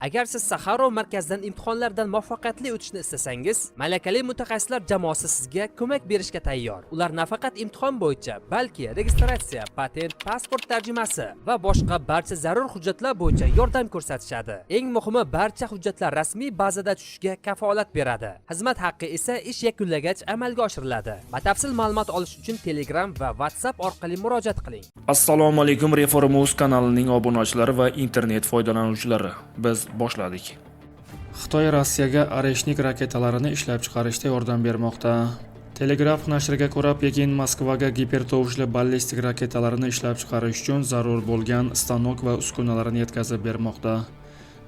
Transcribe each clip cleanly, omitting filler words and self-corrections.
Agar siz Saxarov markazidan imtihonlardan muvaffaqiyatli o'tishni istasangiz, malakali mutaxassislar jamoasi sizga ko'mak berishga tayyor. Ular nafaqat imtihon bo'yicha, balki registratsiya, patent, pasport tarjimasi va boshqa barcha zarur hujjatlar bo'yicha yordam ko'rsatishadi. Eng muhimi, barcha hujjatlar rasmiy bazada tushishiga kafolat beradi. Xizmat haqqi esa ish yakunlagach amalga oshiriladi. Batafsil ma'lumot olish uchun Telegram va WhatsApp orqali murojaat qiling. Assalomu alaykum, Reformuz kanalining obunachilari va internet foydalanuvchilari. Biz boshladik. Xitoy Rossiyaga Oreshnik raketalarini ishlab chiqarishda yordam bermoqda. Telegraf nashriga ko'ra, Pekin Moskvaga gipertovushli ballistik raketalarini ishlab chiqarish uchun zarur bo'lgan stanok va uskunalarni yetkazib bermoqda.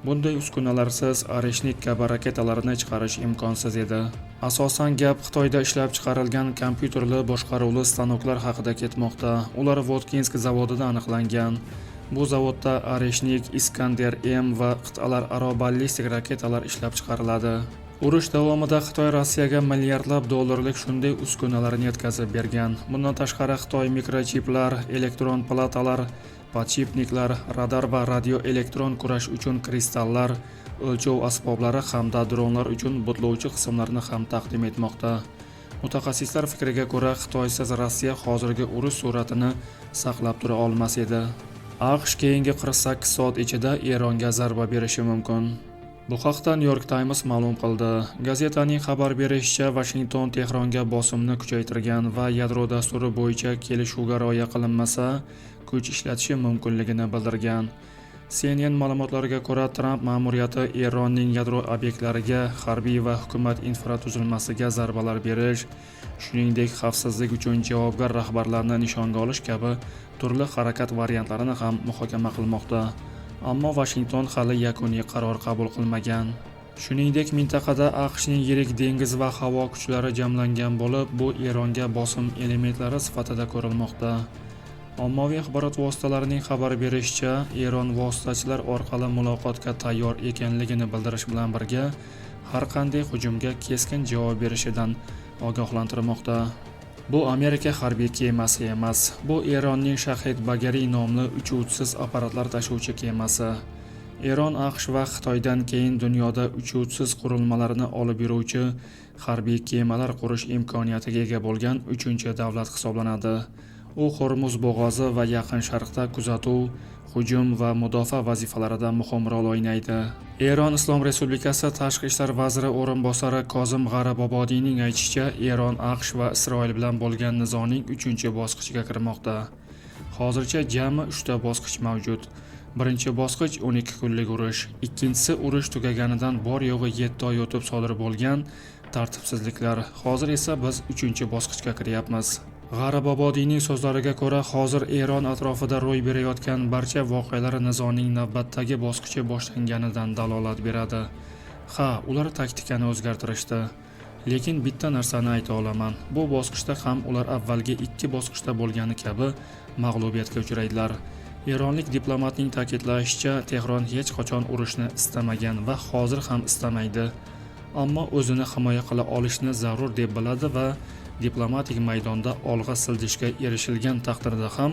Bunday uskunalarsiz Oreshnik kabi raketalarini chiqarish imkonsiz edi. Asosan gap Xitoyda ishlab chiqarilgan kompyuterli boshqaruvli stanoklar haqida ketmoqda. Ular Votkinsk zavodida aniqlangan. Bu zavodda Oreshnik, Iskander M va qit'alararo ballistik raketalar ishlab chiqariladi. Urush davomida Xitoy Rossiyaga milliardlab dollarlik shunday uskunalarni yetkazib bergan. Bundan tashqari Xitoy mikrochiplar, elektron platalar, podchipniklar, radar va radioelektron kurash uchun kristallar, o'lchov asboblari hamda dronlar uchun butlovchi qismlarni ham taqdim etmoqda. Mutaxassislar fikriga ko'ra, Xitoysiz Rossiya hozirgi urush sur'atini saqlab tura olmas edi. AQSh keyingi 48 soat ichida Eronga zarba berishi mumkin. Bu haqda New York Times ma'lum qildi. Gazetaning xabar berishicha, Washington Tehronga bosimni kuchaytirgan va yadro dasturi bo'yicha kelishuvga rioya qilinmasa, kuch ishlatishi mumkinligini bildirgan. CNN ma'lumotlariga ko'ra, Trump ma'muriyati Eronning yadro obyektlariga, harbiy va hukumat infratuzilmasiga zarbalar berish, shuningdek xavfsizlik uchun javobgar rahbarlarni nishonga olish kabi turli harakat variantlarini ham muhokama qilmoqda. Ammo Washington hali yakuniy qaror qabul qilmagan. Shuningdek, mintaqada AQShning yirik dengiz va havo kuchlari jamlangan bo'lib, bu Eronga bosim elementlari sifatida ko'rilmoqda. Ommaviy axborot vositalarining xabar berishicha, Eron vositachilar orqali muloqotga tayyor ekanligini bildirish bilan birga, har qanday hujumga keskin javob berishidan ogohlantirmoqda. Bu Amerika harbiy kemasi emas, bu Eronning Shahid Bagari nomli uchuvchisiz apparatlar tashuvchi kemasi. Eron AQSh va Xitoydan keyin dunyoda uchuvchisiz qurilmalarni olib yuruvchi harbiy kemalar qurish imkoniyatiga ega bo'lgan 3-chi davlat hisoblanadi. U Hormuz bo'g'ozi va Yaqin Sharqda kuzatuv, hujum va mudofaa vazifalarida muhim rol o'ynaydi. Eron Islom Respublikasi Tashqi ishlar vaziri o'rinbosari Kozim G'aribobodiyning aytishicha, Eron AQSh va Isroil bilan bo'lgan nizoning 3-chi bosqichiga kirmoqda. Hozircha jami 3 ta bosqich mavjud. Birinchi bosqich 12 kunlik urush, ikkinchisi urush tugaganidan bor yo'g'i 7 oy o'tib sodir bo'lgan tartibsizliklar. Hozir esa biz 3-chi bosqichga kiryapmiz. G'aribobodiyning so'zlariga ko'ra, hozir Eron atrofida ro'y berayotgan barcha voqealar nizoning navbatdagi bosqichi boshlanganidan dalolat beradi. Ha, ular taktikani o'zgartirishdi. Lekin bitta narsani ayta olaman. Bu bosqichda ham ular avvalgi 2 bosqichda bo'lgani kabi mag'lubiyatga uchraydilar. Eronlik diplomatning ta'kidlashicha, Tehron hech qachon urushni istamagan va hozir ham istamaydi. Ammo o'zini himoya qila olishni zarur deb biladi va diplomatik maydonda olg'a siljishga erishilgan taqdirda ham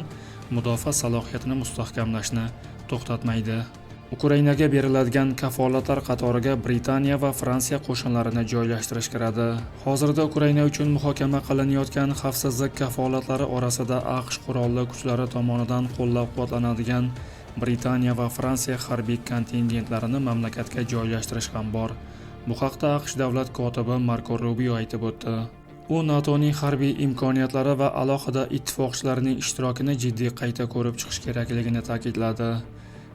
mudofaa salohiyatini mustahkamlashni to'xtatmaydi. Ukrainaga beriladigan kafolatlar qatoriga Britaniya va Fransiya qo'shinlarini joylashtirish kiradi. Hozirda Ukraina uchun muhokama qilinayotgan xavfsizlik kafolatlari orasida AQSh qurolli kuchlari tomonidan qo'llab-quvvatlanadigan Britaniya va Fransiya harbiy kontingentlarini mamlakatga joylashtirish ham bor. Bu haqda AQSh davlat kotibi Marko Rubio aytib o'tdi. U NATOning harbiy imkoniyatlari va alohida ittifoqchilarning ishtirokini jiddiy qayta ko'rib chiqish kerakligini ta'kidladi.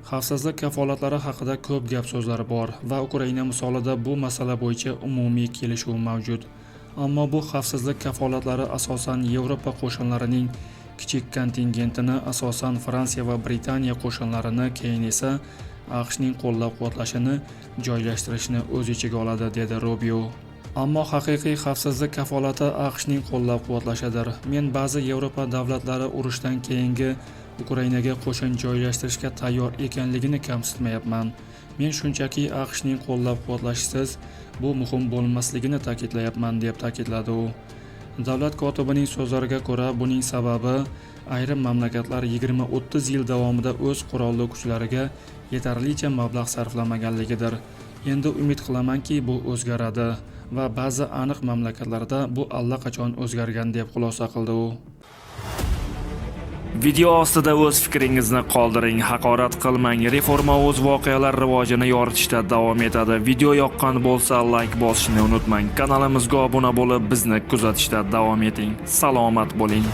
Xavfsizlik kafolatlari haqida ko'p gap so'zlar bor va Ukraina misolida bu masala bo'yicha umumiy kelishuv mavjud. Ammo bu xavfsizlik kafolatlari asosan Yevropa qo'shinlarining kichik kontingentini, asosan Fransiya va Britaniya qo'shinlarini, keyin esa AQShning qo'llab-quvvatlashini joylashtirishni o'z ichiga oladi, dedi Rubio. Ammo haqiqiy xavfsizlik kafolati AQShning qo'llab-quvvatlashidir. Men ba'zi Yevropa davlatlari urushdan keyingi Ukrainaga qo'shin joylashtirishga tayyor ekanligini kamsitmayapman. Men shunchaki AQShning qo'llab-quvvatlashisiz bu muhim bo'lmasligini ta'kidlayapman, deb ta'kidladi u. Davlat kotibining so'zlariga ko'ra, buning sababi ayrim mamlakatlar 20-30 yil davomida o'z qurolli kuchlariga yetarlicha mablag' sarflamaganligidir. Endi umid qilamanki, bu o'zgaradi va ba'zi aniq mamlakatlarda bu allaqachon o'zgargan deb xulosa qildi u. Video ostida o'z fikringizni qoldiring, haqorat qilmang. Reforma o'z voqealar rivojini yoritishda davom etadi. Video yoqqan bo'lsa, like bosishni unutmang. Kanalimizga obuna bo'lib, bizni kuzatishda davom eting. Salomat bo'ling.